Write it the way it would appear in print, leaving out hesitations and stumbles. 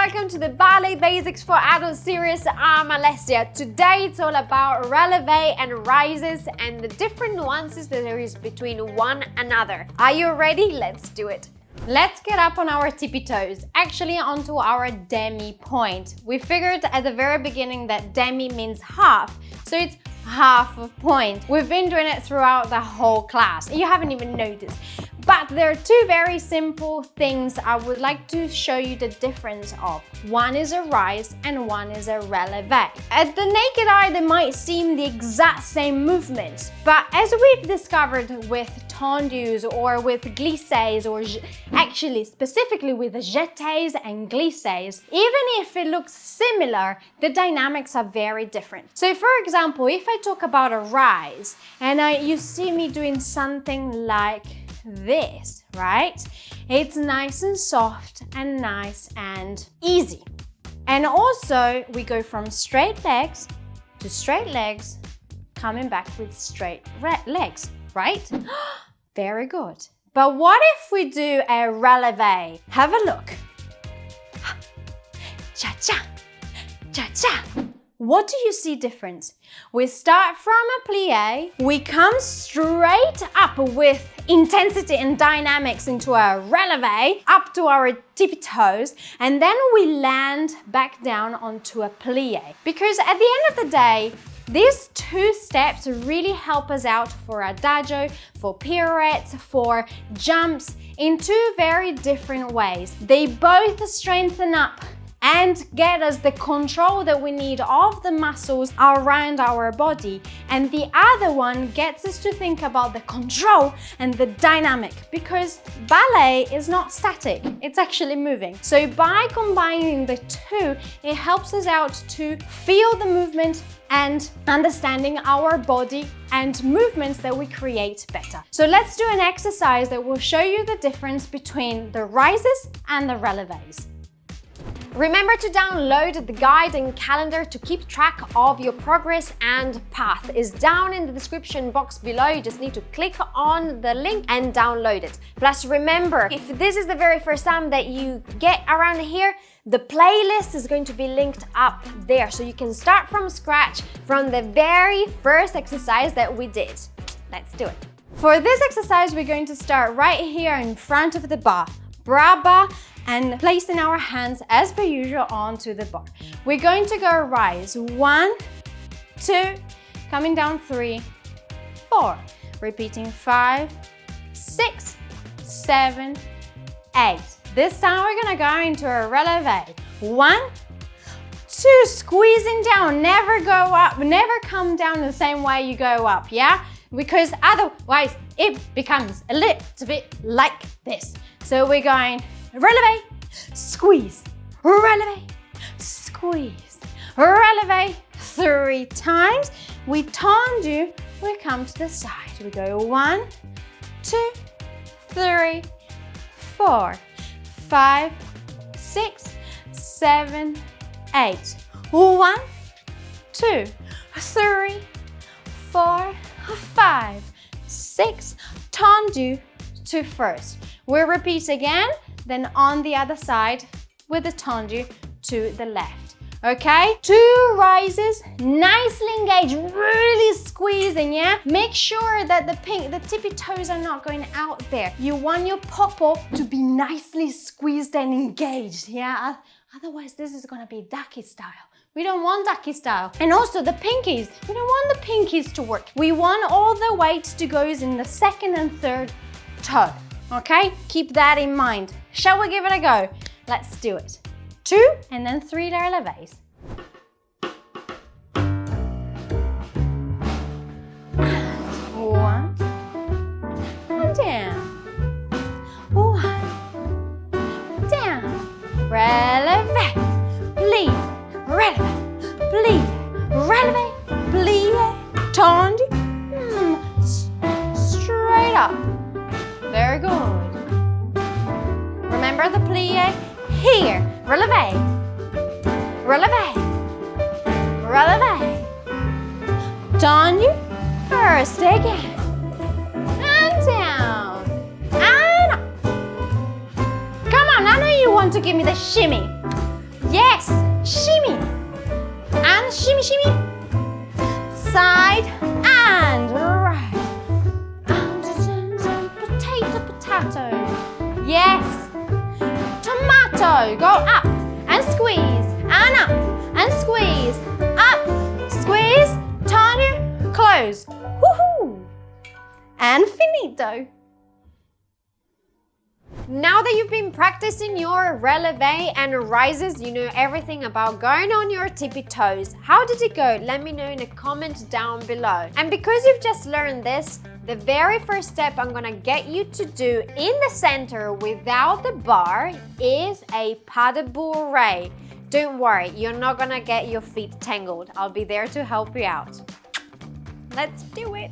welcome to the Ballet Basics for Adults series. I'm Alessia. Today it's all about Relevé and Rises and the different nuances that there is between one another. Are you ready? Let's do it. Let's get up on our tippy toes, actually onto our demi-point. We figured at the very beginning that demi means half, so it's half a point. We've been doing it throughout the whole class. You haven't even noticed. But there are two very simple things I would like to show you the difference of. One is a rise and one is a relevé. At the naked eye, they might seem the exact same movement, but as we've discovered with tendus or with glissés, or actually specifically with jetés and glissés, even if it looks similar, the dynamics are very different. So for example, if I talk about a rise and you see me doing something like this, right? It's nice and soft and nice and easy. And also we go from straight legs to straight legs, coming back with straight legs, right? Very good. But what if we do a relevé? Have a look. Cha-cha, cha-cha. What do you see different? We start from a plie, we come straight up with intensity and dynamics into a relevé, up to our tippy toes, and then we land back down onto a plie. Because at the end of the day, these two steps really help us out for adagio, for pirouettes, for jumps in two very different ways. They both strengthen up and get us the control that we need of the muscles around our body. And the other one gets us to think about the control and the dynamic, because ballet is not static, it's actually moving. So by combining the two, it helps us out to feel the movement and understanding our body and movements that we create better. So let's do an exercise that will show you the difference between the rises and the relevés. Remember to download the guide and calendar to keep track of your progress and path. It's down in the description box below. You just need to click on the link and download it. Plus remember, if this is the very first time that you get around here, the playlist is going to be linked up there, so you can start from scratch from the very first exercise that we did. Let's do it. For this exercise, we're going to start right here in front of the bar. Bar, and placing our hands as per usual onto the bar. We're going to go rise, 1, 2, coming down 3, 4, repeating 5, 6, 7, 8. This time we're gonna go into a relevé. 1, 2, squeezing down, never go up, never come down the same way you go up, yeah? Because otherwise it becomes a little bit like this. So we're going relevé, squeeze, relevé, squeeze, relevé 3 times. We tendu, we come to the side. We go 1, 2, 3, 4, 5, 6, 7, 8. 1, 2, 3, 4, 5, 6, tendu to first. We'll repeat again, then on the other side with the tendu to the left. Okay? 2 rises, nicely engaged, really squeezing, yeah? Make sure that the tippy toes are not going out there. You want your popo to be nicely squeezed and engaged, yeah? Otherwise, this is gonna be ducky style. We don't want ducky style. And also the pinkies. We don't want the pinkies to work. We want all the weight to go in the second and third toe. Okay? Keep that in mind. Shall we give it a go? Let's do it. 2 and then 3 relevés. And 1 and down. 1 down. Relevé. Plie. Relevé. Plie. Relevé. Plie. Tendu. Straight up. Very good. Remember the plie? Here. Relevé. Relevé. Relevé. Tendu. First again. And down. And up. Come on, I know you want to give me the shimmy. Yes, shimmy. And shimmy, shimmy. Side and right. Potato, potato. Yes. Tomato. Go up and squeeze and up and squeeze. Up, squeeze, turn it, close. Woohoo! And finito. Now that you've been practicing your relevé and rises, you know everything about going on your tippy toes. How did it go? Let me know in the comments down below. And because you've just learned this, the very first step I'm gonna get you to do in the center without the bar is a pas de bourrée. Don't worry, you're not gonna get your feet tangled. I'll be there to help you out. Let's do it.